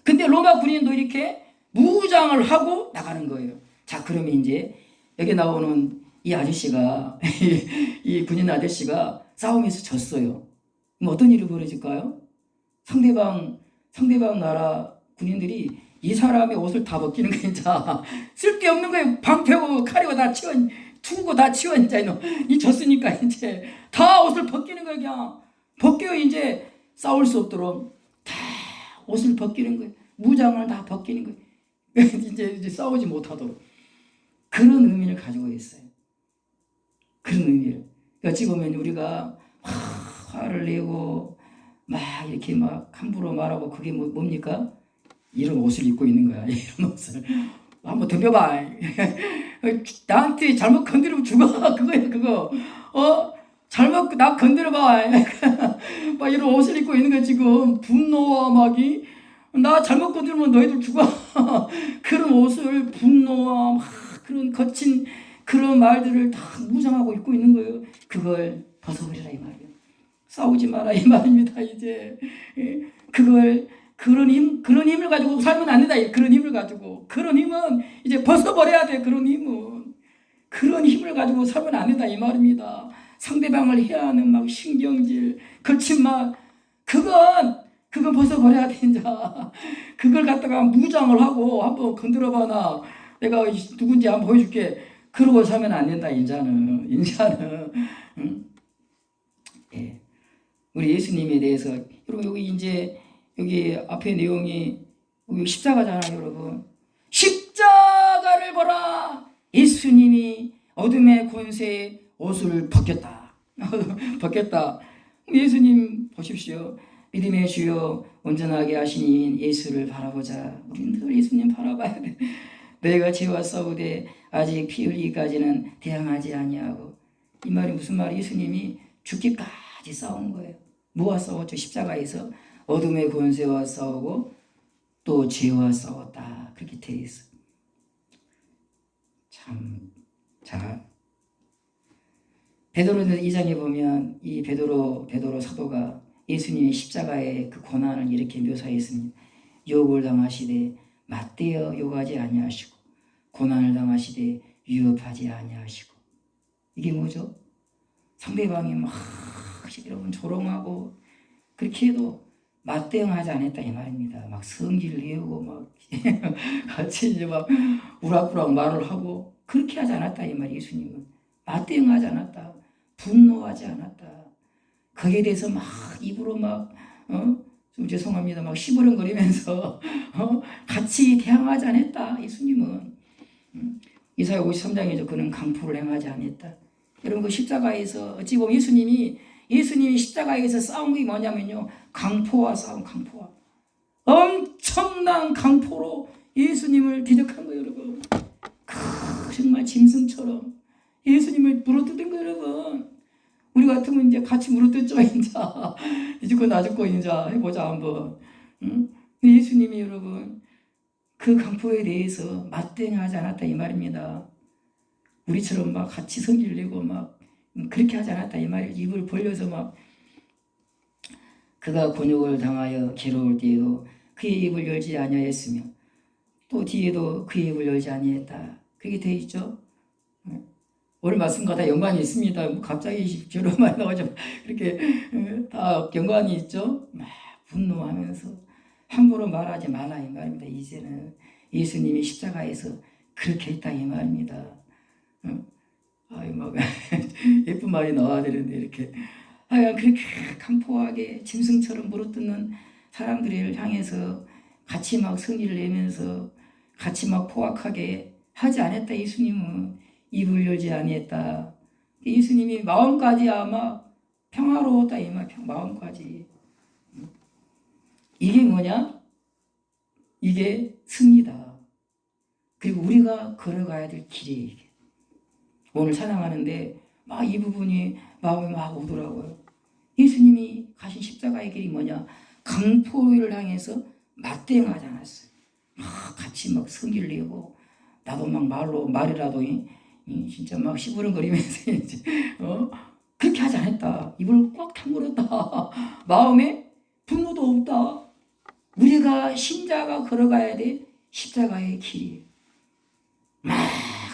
근데 로마 군인도 이렇게 무장을 하고 나가는 거예요. 자, 그러면 이제 여기 나오는 이 아저씨가 이 군인 아저씨가 싸움에서 졌어요. 그럼 어떤 일이 벌어질까요? 상대방 나라 군인들이 이 사람의 옷을 다 벗기는 거예요. 자, 쓸데없는 거예요. 방패고 칼이고 다 치워, 투고 다 치워, 이제 이 졌으니까 이제 다 옷을 벗기는 거예요. 그냥 벗겨. 이제 싸울 수 없도록 다 옷을 벗기는 거예요. 무장을 다 벗기는 거예요. 이제 싸우지 못하도록. 그런 의미를 가지고 있어요. 그런 의미를. 어찌 보면 우리가 막 화를 내고 막 이렇게 막 함부로 말하고 그게 뭡니까? 이런 옷을 입고 있는 거야. 이런 옷을. 한번 덤벼봐. 나한테 잘못 건드리면 죽어. 그거야, 그거. 잘못 나 건드려봐. 막 이런 옷을 입고 있는 거야, 지금. 분노와 나 잘못 건드리면 너희들 죽어. 그런 옷을 분노와 막 그런 거친 그런 말들을 다 무장하고 입고 있는 거예요. 그걸 벗어버리라 이 말이에요. 싸우지 마라 이 말입니다. 이제 그런 힘을 가지고 살면 안 된다. 그런 힘을 가지고 그런 힘은 이제 벗어버려야 돼. 그런 힘을 가지고 살면 안 된다 이 말입니다. 상대방을 해야 하는 막 신경질, 거친 말, 그건 벗어버려야 된다. 그걸 갖다가 무장을 하고 한번 건드려봐. 내가 누군지 한번 보여줄게. 그러고 살면 안 된다. 인자는. 응? 예. 우리 예수님에 대해서 여러분 여기 앞에 내용이 여기 십자가잖아요, 여러분. 십자가를 보라. 예수님이 어둠의 권세의 옷을 벗겼다. 벗겼다. 예수님 보십시오. 믿음의 주여 온전하게 하시니 예수를 바라보자. 우리는 늘 예수님 바라봐야 돼. 내가 죄와 싸우되 아직 피 흘리기까지는 대항하지 아니하고. 이 말이 무슨 말이에요? 예수님이 죽기까지 싸운 거예요. 뭐와 싸웠죠? 십자가에서 어둠의 권세와 싸우고 또 죄와 싸웠다. 그렇게 되어 있어. 참. 자, 베드로전서 2장에 보면 이 베드로 사도가 예수님의 십자가의 그 고난을 이렇게 묘사했습니다. 욕을 당하시되 맞대어 욕하지 아니하시고 고난을 당하시되 위협하지 아니하시고. 이게 뭐죠? 상대방이 막 여러분 조롱하고 그렇게 해도 맞대응하지 않았다 이 말입니다. 막 성질을 내고 막 같이 이제 막 우락부락 말을 하고 그렇게 하지 않았다 이 말이에요. 예수님은 맞대응하지 않았다. 분노하지 않았다. 거기에 대해서 막 입으로 좀 죄송합니다. 막 시부렁거리면서 같이 대항하지 않았다. 예수님은. 이사야 53장에서 그는 강포를 행하지 않았다. 여러분 그 십자가에서 어찌 보면 예수님이 십자가에서 싸운 게 뭐냐면요. 강포와 싸운 강포와. 엄청난 강포로 예수님을 대적한 거예요, 여러분. 정말 짐승처럼 예수님을 물어뜯은 거예요, 여러분. 우리 같으면 이제 같이 물어뜯죠, 이제 죽고 나 죽고 이제 해보자 한번. 응? 예수님이 여러분 그 강포에 대해서 맞대응하지 않았다 이 말입니다. 우리처럼 막 같이 성질 내고 막 그렇게 하지 않았다 이 말이에요. 입을 벌려서 막 그가 곤욕을 당하여 괴로울 때에도 그의 입을 열지 아니하였으며 또 뒤에도 그의 입을 열지 아니했다. 그게 돼 있죠. 오늘 말씀과 다 연관이 있습니다. 뭐 갑자기 저런 말이 나오죠. 그렇게 다 연관이 있죠. 막 분노하면서 함부로 말하지 말라 이 말입니다. 이제는 예수님이 십자가에서 그렇게 했다 이 말입니다. 막 예쁜 말이 나와야 되는데 이렇게 그렇게 강포하게 짐승처럼 물어뜯는 사람들을 향해서 같이 막 성질을 내면서 같이 막 포악하게 하지 않았다. 예수님은 입을 열지 아니했다. 예수님이 마음까지 아마 평화로웠다 이 말. 마음까지. 이게 뭐냐? 이게 승리다. 그리고 우리가 걸어가야 될 길이에요. 이게. 오늘 찬양하는데 막 이 부분이 마음에 막 오더라고요. 예수님이 가신 십자가의 길이 뭐냐? 강포를 향해서 맞대응하지 않았어요. 막 같이 막 성질 내고 나도 막 말이라도 진짜 막 시부름거리면서 이제 그렇게 하지 않았다. 입을 꽉 다물었다. 마음에 분노도 없다. 우리가 신자가 걸어가야 돼. 십자가의 길이. 막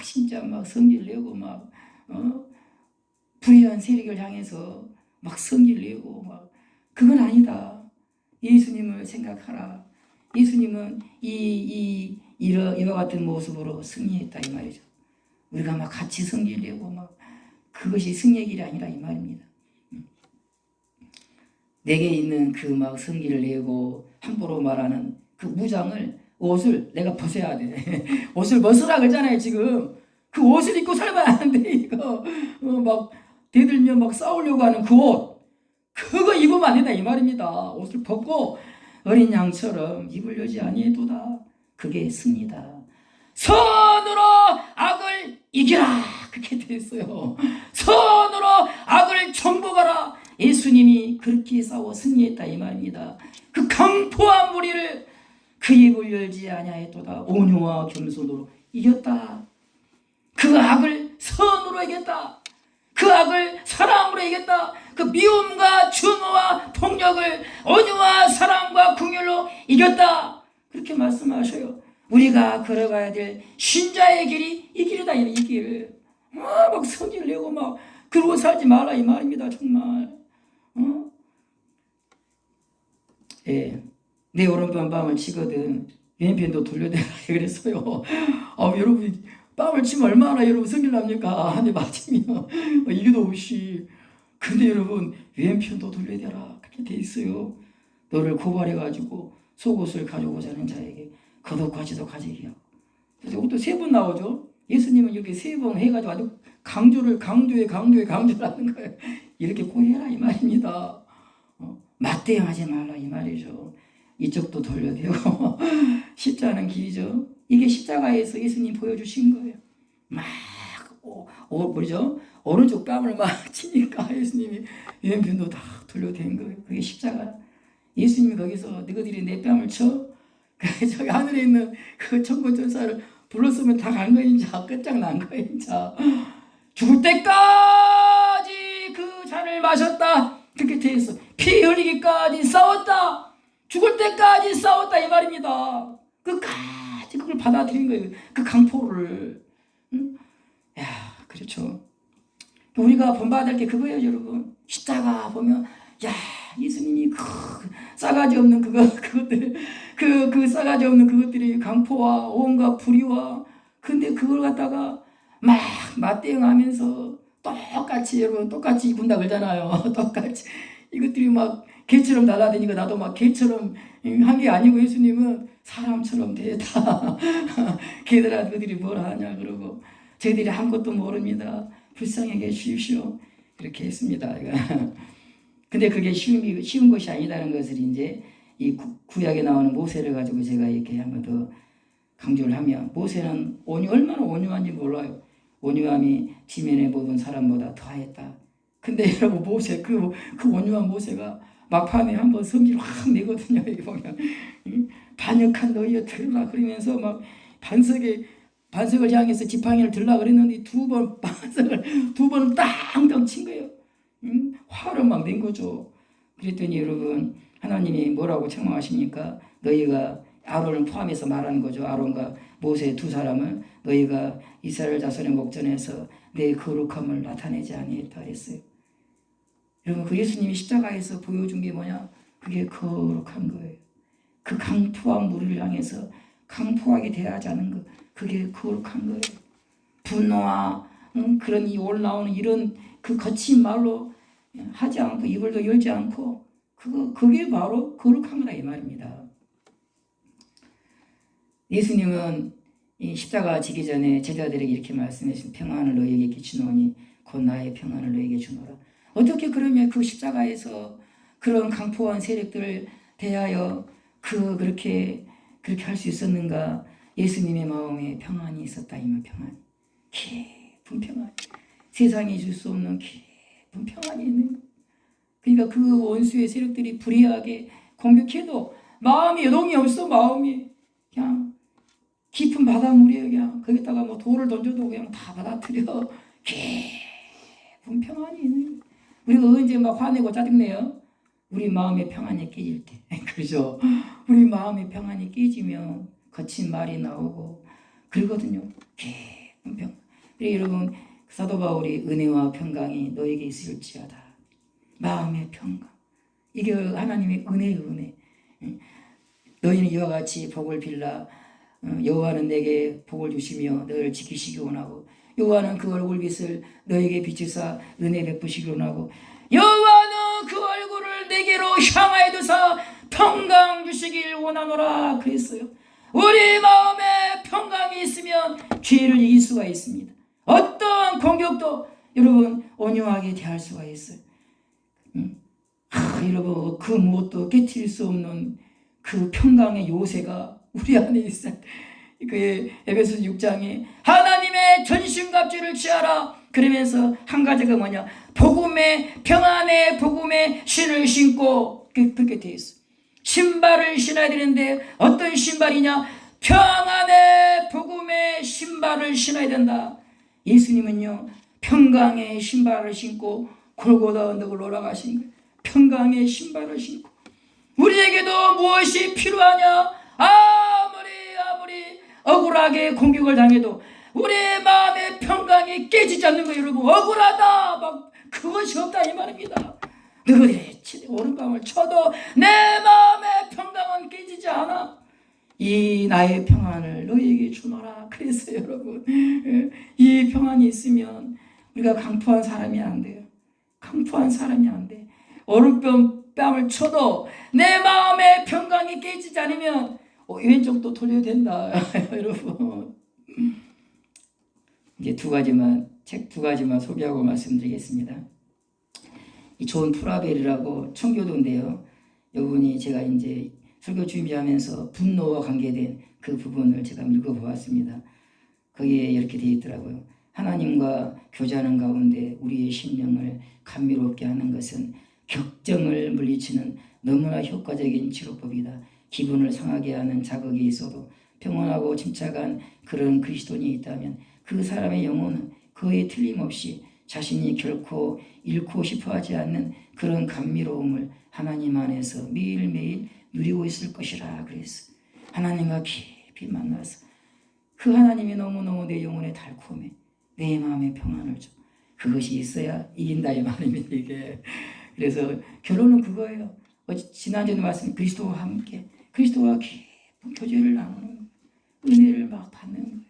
진짜 막 성질 내고 막 불의한 세력을 향해서 막 성질 내고 막 그건 아니다. 예수님을 생각하라. 예수님은 이와 같은 모습으로 승리했다 이 말이죠. 우리가 막 같이 성질 내고 막 그것이 승리의 길이 아니라 이 말입니다. 내게 있는 그 막 성질을 내고 함부로 말하는 그 무장을 옷을 내가 벗어야 돼. 옷을 벗으라 그러잖아요 지금. 그 옷을 입고 살면 안 돼 이거. 막 대들며 막 싸우려고 하는 그 옷. 그거 입으면 안 된다 이 말입니다. 옷을 벗고 어린 양처럼 입을 여지 아니해도다. 그게 승리다. 선으로 악을 이기라. 그렇게 되어 있어요. 선으로 악을 정복하라. 예수님이 그렇게 싸워 승리했다 이 말입니다. 그 강포한 무리를 그 입을 열지 아니하였도다. 온유와 겸손으로 이겼다. 그 악을 선으로 이겼다. 그 악을 사랑으로 이겼다. 그 미움과 증오와 폭력을 온유와 사랑과 긍휼로 이겼다. 그렇게 말씀하셔요. 우리가 걸어가야 될 신자의 길이 이 길이다. 이 길. 막 성질 내고 막 그러고 살지 말라 이 말입니다. 정말. 예. 내 오른편 뺨을 치거든 왼편도 돌려대라 그랬어요. 여러분 뺨을 치면 얼마나 여러분 성질 납니까? 한 대 맞으면 이게도 없이. 근데 여러분 왼편도 돌려대라 그렇게 돼 있어요. 너를 고발해가지고 속옷을 가져오고자 하는 자에게 겉옷까지도 가지기요. 그래서 이것도 3번 나오죠. 예수님은 이렇게 3번 해가지고 아주 강조를 하는 거예요. 이렇게 꼭 해라 이 말입니다. 맞대응하지 말라 이 말이죠. 이쪽도 돌려대고 십자가는 길이죠. 이게 십자가에서 예수님 보여주신 거예요. 막 뭐죠? 오른쪽 뺨을 막 치니까 예수님이 왼편도 다 돌려댄 거예요. 그게 십자가. 예수님이 거기서 너희들이 내 뺨을 쳐? 저기 하늘에 있는 그 천군 천사를 불렀으면 다 간 거야. 이제 끝장난 거야. 이제 죽을 때까지 그 잔을 마셨다. 그렇게 돼 있어. 피 흘리기까지 싸웠다. 죽을 때까지 싸웠다 이 말입니다. 끝까지 그걸 받아들인 거예요. 그 강포를. 야, 그렇죠. 우리가 본받을 게 그거예요, 여러분. 십자가 보면 야, 예수님이 그 싸가지 없는 그것들 그 싸가지 없는 그것들이 강포와 온갖 불의와 근데 그걸 갖다가 막 맞대응하면서 똑같이 여러분 똑같이 입은다 그러잖아요. 똑같이 이것들이 막 개처럼 날아다니고 나도 막 개처럼 한 게 아니고 예수님은 사람처럼 되다. 걔들아 그들이 뭘 하냐 그러고 저희들이 아무것도 모릅니다. 불쌍하게 해주십시오. 그렇게 했습니다. 근데 그게 쉬운 것이 아니다는 것을 이제 이 구약에 나오는 모세를 가지고 제가 이렇게 한 번 더 강조를 하면 모세는 얼마나 온유한지 몰라요. 온유함이 지면의 모든 사람보다 더하였다. 근데 여러분 모세 그 온유한 모세가 막판에 한번 성질 확 내거든요. 여기 보면 반역한 너희여 들으라 그러면서 막 반석을 향해서 지팡이를 들라 그랬는데 두 번을 땅땅 친 거예요. 화를 막 낸 거죠. 그랬더니 여러분 하나님이 뭐라고 책망하십니까? 너희가 아론을 포함해서 말하는 거죠. 아론과 모세 두 사람을 너희가 이스라엘 자손의 목전에서 내 거룩함을 나타내지 아니했다 그랬어요. 여러분 그 예수님이 십자가에서 보여준 게 뭐냐? 그게 거룩한 거예요. 그 강포한 무리를 향해서 강포하게 대하지 않은 것 그게 거룩한 거예요. 분노와 그런 이 올라오는 이런 그 거친 말로 하지 않고 입을 열지 않고 그게 바로 거룩한 거다 이 말입니다. 예수님은 이 십자가 지기 전에 제자들에게 이렇게 말씀하신 평안을 너희에게 끼치노니 곧 나의 평안을 너희에게 주노라. 어떻게 그러면 그 십자가에서 그런 강포한 세력들을 대하여 그렇게 할 수 있었는가? 예수님의 마음에 평안이 있었다 이 말. 평안, 깊은 평안, 세상이 줄 수 없는 깊은 평안이 있는. 그러니까 그 원수의 세력들이 불의하게 공격해도 마음이 여동이 없어. 마음이 그냥 깊은 바닷물이에요. 그냥 거기다가 뭐 돌을 던져도 그냥 다 받아들여. 깊은 평안이 있는. 우리가 언제 막 화내고 짜증내요? 우리 마음의 평안이 깨질 때. 그렇죠? 우리 마음의 평안이 깨지면 거친 말이 나오고 그러거든요. 깊은 평안. 그래 여러분, 사도 바울이 은혜와 평강이 너에게 있을지어다. 마음의 평강. 이게 하나님의 은혜예요, 은혜. 너희는 이와 같이 복을 빌라. 여호와는 내게 복을 주시며 너를 지키시기 원하고, 여호와는 그 얼굴빛을 너에게 비추사 은혜 베푸시기 원하고, 여호와는 그 얼굴을 내게로 향하여 두사 평강 주시길 원하노라 그랬어요. 우리 마음에 평강이 있으면 죄를 이길 수가 있습니다. 어떤 공격도 여러분 온유하게 대할 수가 있어요. 여러분 그 무엇도 깨트릴 수 없는 그 평강의 요새가 우리 안에 있어요. 그 에베소서 6장에 하나님의 전신갑주를 취하라 그러면서 한 가지가 뭐냐, 복음의 평안의 복음의 신을 신고, 그렇게 되어 있어. 신발을 신어야 되는데 어떤 신발이냐, 평안의 복음의 신발을 신어야 된다. 예수님은요 평강의 신발을 신고 골고다 언덕을 올라가신 거예요. 평강의 신발을 신고. 우리에게도 무엇이 필요하냐, 아무리 억울하게 공격을 당해도 우리의 마음의 평강이 깨지지 않는 거예요. 여러분, 억울하다 막 그것이 없다 이 말입니다. 너희들이 오른밤을 쳐도 내 마음의 평강은 깨지지 않아. 이 나의 평안을 너희에게 주노라 그랬어요. 여러분, 이 평안이 있으면 우리가 강포한 사람이 안 돼요. 강포한 사람이 안 돼. 오른뺨을 쳐도 내 마음의 평강이 깨지지 않으면 왼쪽도 돌려야 된다. 여러분, 이제 책 두 가지만 소개하고 말씀드리겠습니다. 이 존 프라벨이라고 청교도인데요. 이분이 제가 이제 설교 준비하면서 분노와 관계된 그 부분을 제가 읽어보았습니다. 거기에 이렇게 되어 있더라고요. 하나님과 교제하는 가운데 우리의 심령을 감미롭게 하는 것은 격정을 물리치는 너무나 효과적인 치료법이다. 기분을 상하게 하는 자극이 있어도 평온하고 침착한 그런 그리스도인이 있다면 그 사람의 영혼은 거의 틀림없이 자신이 결코 잃고 싶어하지 않는 그런 감미로움을 하나님 안에서 매일매일 누리고 있을 것이라 그랬어. 하나님과 깊이 만나서 그 하나님이 너무너무 내 영혼에 달콤해. 내 마음에 평안을 줘. 그것이 있어야 이긴다 이 말입니다. 이게. 그래서 결론은 그거예요. 지난주에 말씀, 그리스도와 함께 그리스도와 깊은 교제를 나누는 거예요. 은혜를 막 받는 거예요.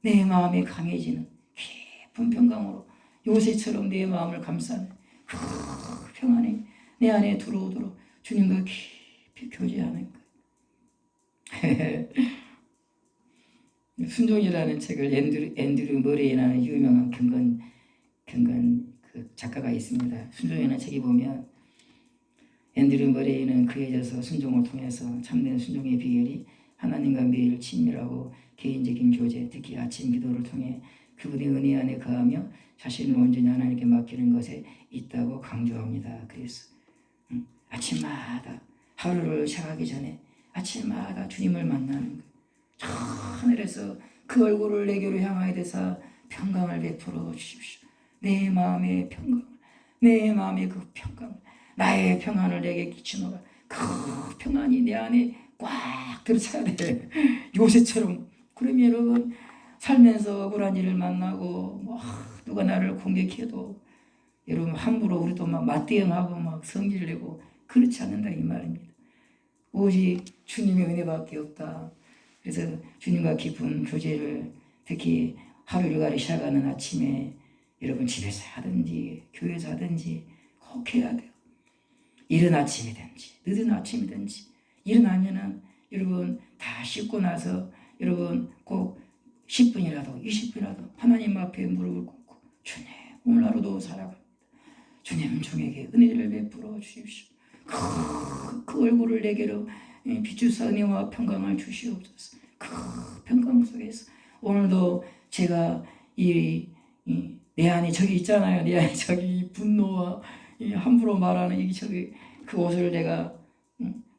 내 마음이 강해지는 깊은 평강으로 요새처럼 내 마음을 감싸는 그 평안이 내 안에 들어오도록 주님과 깊이 교제하는 거예요. 순종이라는 책을 앤드류 머레이라는 유명한 경건 그 작가가 있습니다. 순종이라는 책에 보면 앤드류 머레이는 그에 대해서 순종을 통해서 참된 순종의 비결이 하나님과 매일 친밀하고 개인적인 교제, 특히 아침 기도를 통해 그분의 은혜 안에 거하며 자신을 온전히 하나님께 맡기는 것에 있다고 강조합니다. 그래서 아침마다 하루를 시작하기 전에 아침마다 주님을 만나는 거예요. 저 하늘에서 그 얼굴을 내게로 향하여 대사 평강을 베풀어 주십시오. 내 마음의 평강, 내 마음의 그 평강, 나의 평안을 내게 끼치노라. 그 평안이 내 안에 꽉 들어차야 돼. 요새처럼. 그러면 여러분 살면서 억울한 일을 만나고 뭐 누가 나를 공격해도 여러분 함부로 우리도 막 맞대응하고 막 성질 내고 그렇지 않는다 이 말입니다. 오직 주님의 은혜밖에 없다. 그래서 주님과 깊은 교제를 특히 하루 일과를 시작하는 아침에 여러분 집에서 하든지 교회에서 하든지 꼭 해야 돼요. 이른 아침이든지 늦은 아침이든지 일어나면은 여러분 다 씻고 나서 여러분 꼭 10분이라도 20분이라도 하나님 앞에 무릎을 꿇고 주님 오늘 하루도 살아갑니다. 주님 종에게 은혜를 베풀어 주십시오. 그 얼굴을 내게로 비추사 은혜와 평강을 주시옵소서. 그 평강 속에서 오늘도 제가 내 안에 저기 있잖아요. 내 안에 저기 분노와 함부로 말하는 그 옷을 내가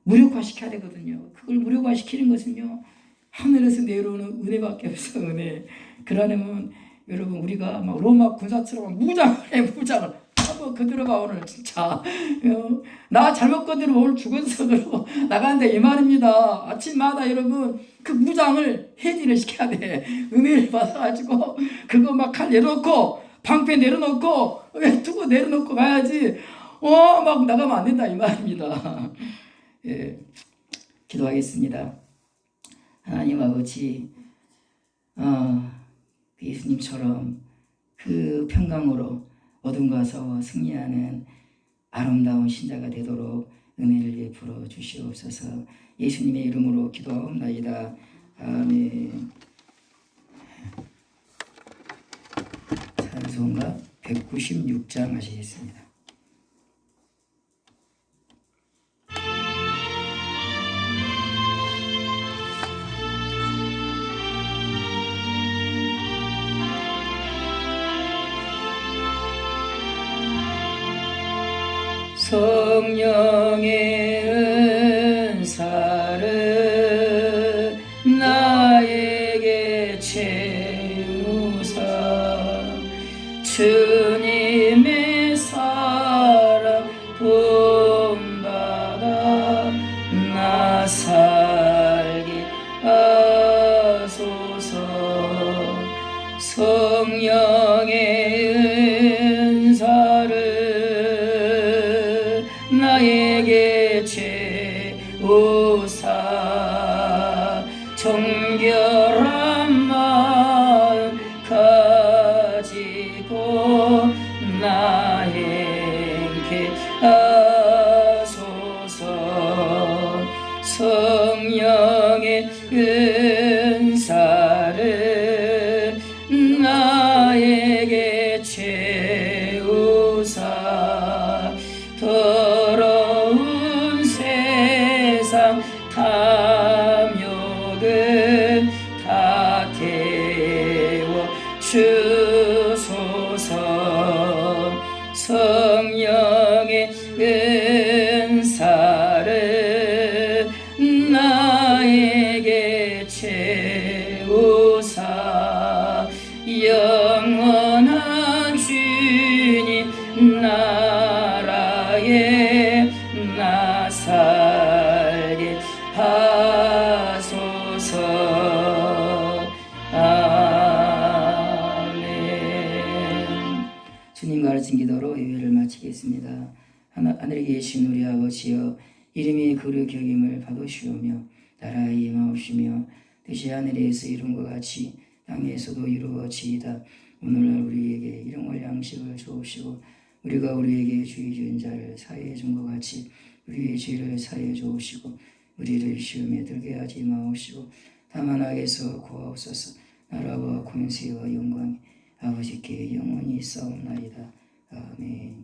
무력화시켜야 되거든요. 그걸 무력화시키는 것은요 하늘에서 내려오는 은혜밖에 없어. 은혜. 그러려면 여러분 우리가 막 로마 군사처럼 무장을 해. 무장을 한번 거들어봐. 오늘 진짜 나 잘못 건드리면 오늘 죽었어. 그러고 나가는데 이 말입니다. 아침마다 여러분 그 무장을 해지를 시켜야 돼. 은혜를 받아가지고 그거 막 칼 내려놓고 방패 내려놓고 두고 내려놓고 가야지. 막 나가면 안 된다 이 말입니다. 예, 기도하겠습니다. 하나님 아버지, 그 예수님처럼 그 평강으로 어둠과 싸워 승리하는 아름다운 신자가 되도록 은혜를 베풀어 주시옵소서. 예수님의 이름으로 기도하옵나이다. 아멘. 찬송가 196장 하시겠습니다. 성령의 은사를 나에게 채우사 주님의 사랑 본받아 나 살게 하소서. 성령의 은사를 나에게 채우사 정결한 마음 가지고 나 행케 하소서. 성령의 은사를 나에게 채우사 더러운 세상 탐욕을 다 태워 주소서. 성령의 은사를 나에게 채우사 영원한 주님 나라에 나 살게 하소서. 아멘. 주님 가르친 기도로 예배를 마치겠습니다. 하늘에 계신 우리 아버지여, 이름이 거룩히 여김을 받으시오며 나라에 임하옵시며 뜻이 하늘에서 이룬 것 같이 땅에서도 이루어지이다. 오늘날 우리에게 일용할 양식을 주옵시고 우리가 우리에게 죄 지은 자를 사하여 준 것 같이 우리의 죄를 사하여 주옵시고 우리를 시험에 들게 하지 마옵시고 다만 악에서 구하옵소서. 나라와 권세와 영광이 아버지께 영원히 있사옵나이다. 아멘.